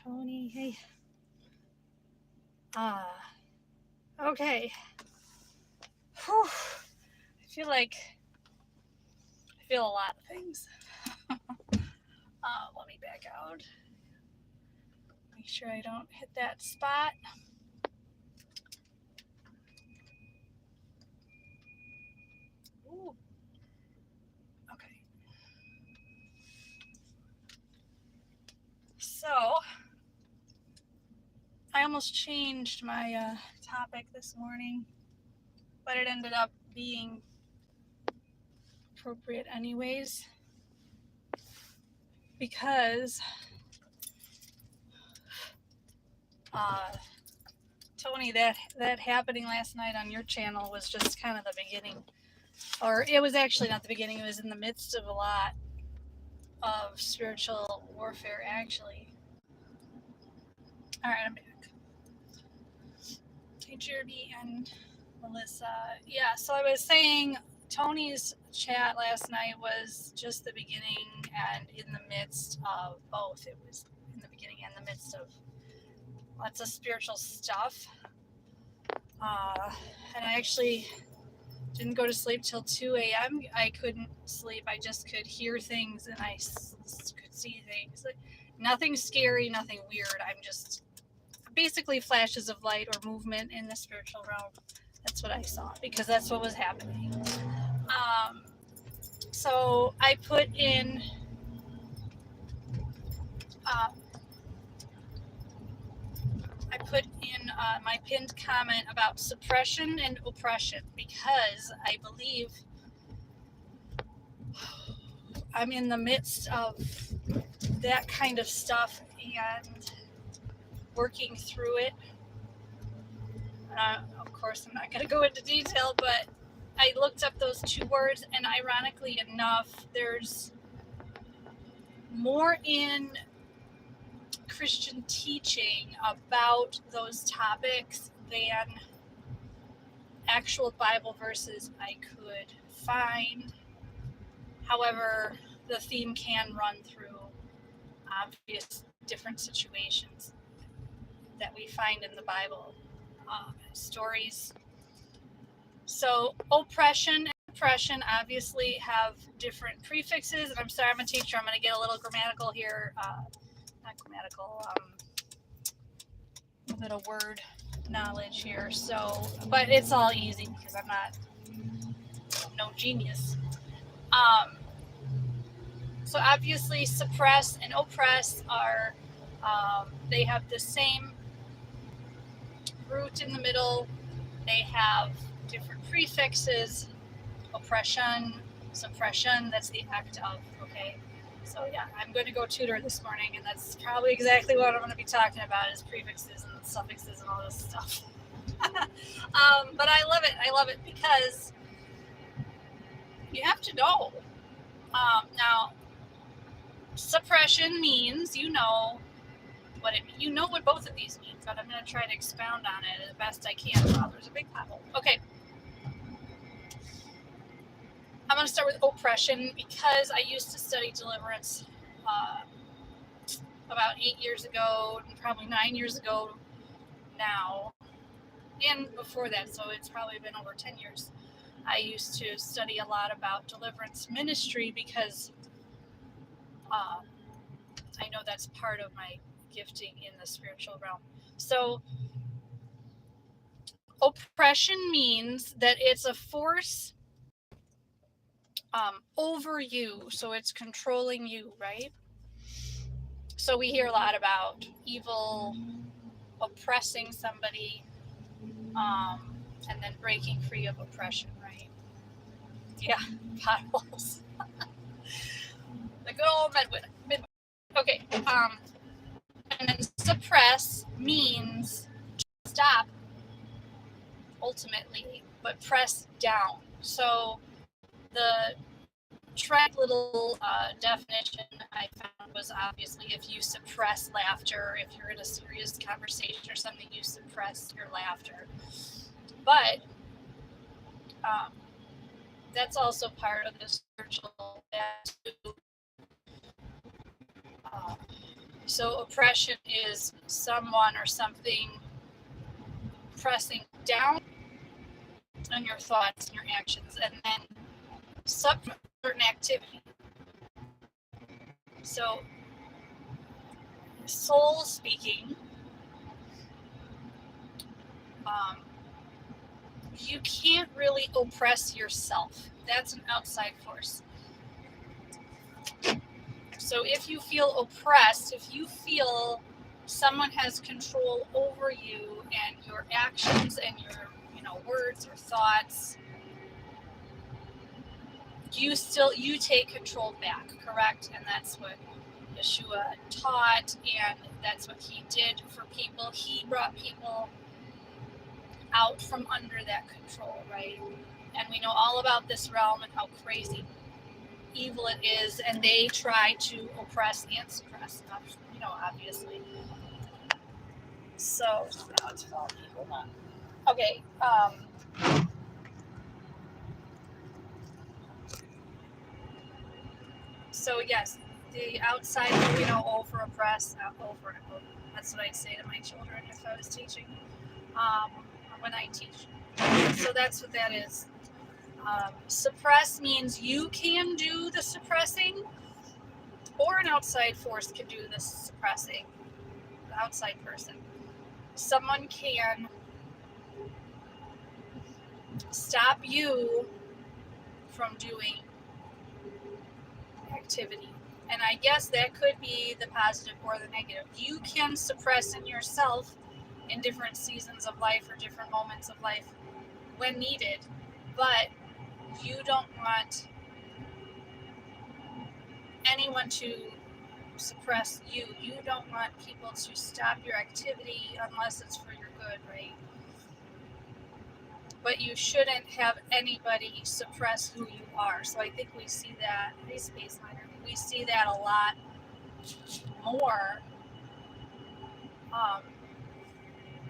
Tony. Hey. Okay. Whew. I feel a lot of things. Let me back out. Make sure I don't hit that spot. Ooh. Okay. So, I almost changed my topic this morning, but it ended up being appropriate anyways because Tony, that happening last night on your channel was just kind of the beginning, or it was actually not the beginning. It was in the midst of a lot of spiritual warfare, actually. All right, I'm back. Hey, Jeremy and Melissa. Yeah, so I was saying Tony's chat last night was just the beginning and in the midst of both. It was in the beginning and the midst of lots of spiritual stuff. And I actually didn't go to sleep till 2 a.m. I couldn't sleep. I just could hear things and I could see things. Nothing scary, nothing weird. I'm just basically flashes of light or movement in the spiritual realm. That's what I saw because that's what was happening. So I put in my pinned comment about suppression and oppression because I believe I'm in the midst of that kind of stuff and working through it. Of course, I'm not going to go into detail, but I looked up those two words, and ironically enough, there's more in Christian teaching about those topics than actual Bible verses I could find. However, the theme can run through obvious different situations that we find in the Bible, stories. So oppression and oppression obviously have different prefixes, and I'm sorry, I'm a teacher, I'm going to get a little grammatical here, not grammatical, a bit of word knowledge here, so, but it's all easy because I'm no genius. So obviously suppress and oppress are, they have the same root in the middle, they have different prefixes, oppression, suppression, that's the act of, okay? So yeah, I'm going to go tutor this morning, and that's probably exactly what I'm going to be talking about is prefixes and suffixes and all this stuff. But I love it because you have to know. Now, suppression means you know what both of these mean, but I'm going to try to expound on it as best I can. Wow, there's a big pothole. Okay. I'm going to start with oppression because I used to study deliverance about 8 years ago, and probably 9 years ago now, and before that, so it's probably been over 10 years. I used to study a lot about deliverance ministry because I know that's part of my gifting in the spiritual realm. So oppression means that it's a force over you, so it's controlling you, right? So we hear a lot about evil oppressing somebody, and then breaking free of oppression, right? Yeah, potholes. The good old Midway. Okay, and then suppress means stop, ultimately, but press down. So the track little definition I found was obviously if you suppress laughter, if you're in a serious conversation or something, you suppress your laughter. But that's also part of the spiritual to So oppression is someone or something pressing down on your thoughts and your actions, and then certain activity. So soul speaking, you can't really oppress yourself. That's an outside force. So if you feel oppressed, if you feel someone has control over you and your actions and your words or thoughts, you take control back, correct? And that's what Yeshua taught, and that's what he did for people. He brought people out from under that control, right? And we know all about this realm and how crazy evil it is, and they try to oppress and suppress, obviously. So now it's faulty. Hold on. Okay. So yes, the outside, over oppress, over. That's what I'd say to my children if I was teaching. When I teach. So that's what that is. Suppress means you can do the suppressing, or an outside force can do the suppressing. The outside person. Someone can stop you from doing activity. And I guess that could be the positive or the negative. You can suppress in yourself in different seasons of life or different moments of life when needed, but you don't want anyone to suppress you. You don't want people to stop your activity unless it's for your good, right? But you shouldn't have anybody suppress who you are. So I think we see that, we see that a lot more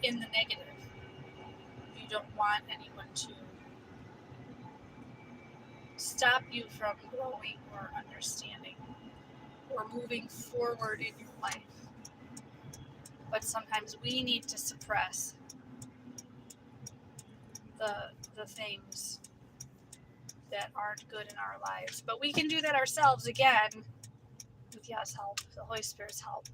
in the negative. You don't want anyone to stop you from growing or understanding or moving forward in your life. But sometimes we need to suppress the things that aren't good in our lives. But we can do that ourselves, again, with Yah's help, the Holy Spirit's help.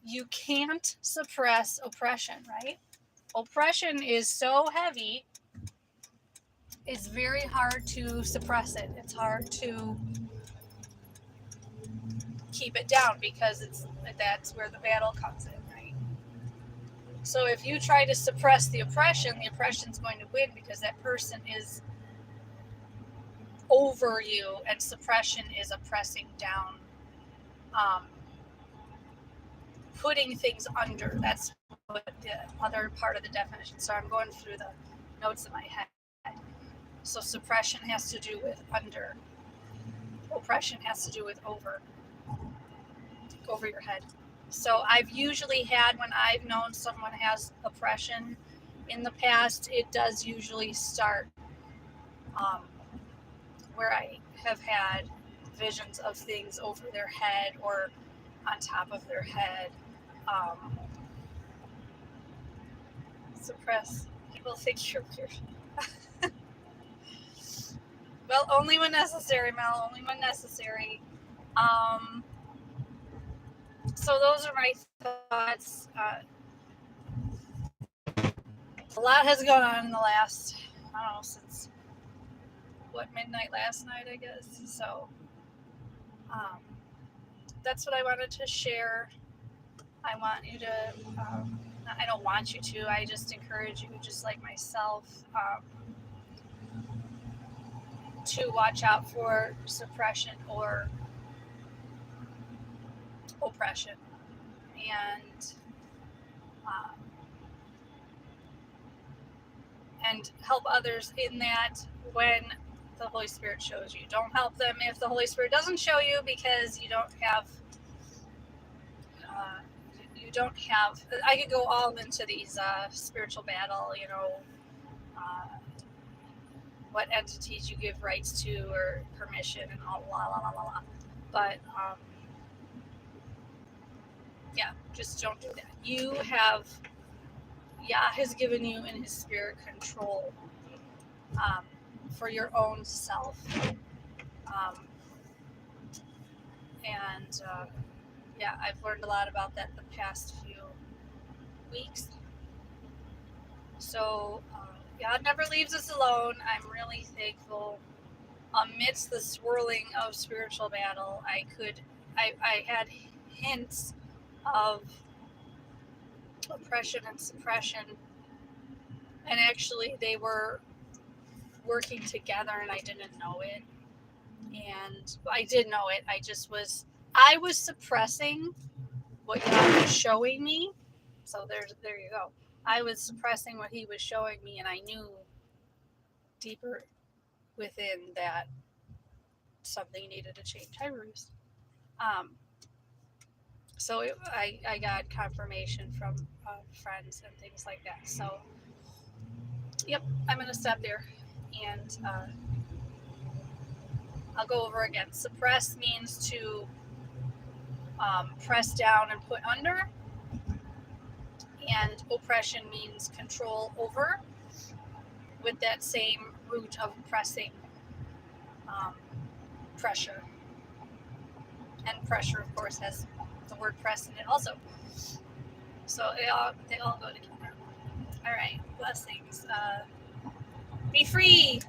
You can't suppress oppression, right? Oppression is so heavy, it's very hard to suppress it. It's hard to keep it down because that's where the battle comes in, right? So if you try to suppress the oppression's going to win because that person is over you, and suppression is oppressing down, putting things under. That's what the other part of the definition. So I'm going through the notes in my head. So suppression has to do with under. Oppression has to do with over your head. So I've usually had, when I've known someone has oppression in the past, it does usually start where I have had visions of things over their head or on top of their head. Suppress. People think you're weird. Well, only when necessary, Mel. Only when necessary. So those are my thoughts. A lot has gone on in the last, I don't know, since midnight last night, I guess. So that's what I wanted to share. I want you to, I don't want you to, I just encourage you, just like myself, to watch out for suppression or oppression, and help others in that when the Holy Spirit shows you. Don't help them if the Holy Spirit doesn't show you, because you don't have, I could go all into these spiritual battle, what entities you give rights to or permission and all, la la la la la. But yeah, just don't do that. You have, Yah has given you in his spirit control for your own self. And yeah, I've learned a lot about that the past few weeks. So God never leaves us alone. I'm really thankful. Amidst the swirling of spiritual battle, I had hints of oppression and suppression, and actually they were working together, and I didn't know it. And I did know it. I was suppressing what God was showing me. So there you go. I was suppressing what he was showing me, and I knew deeper within that something needed to change. Hi, Bruce. So I got confirmation from friends and things like that. So, yep, I'm going to stop there. And I'll go over again. Suppress means to press down and put under. And oppression means control over, with that same root of pressing, pressure. And pressure, of course, has the word press in it also. So they all go together. All right, blessings. Be free.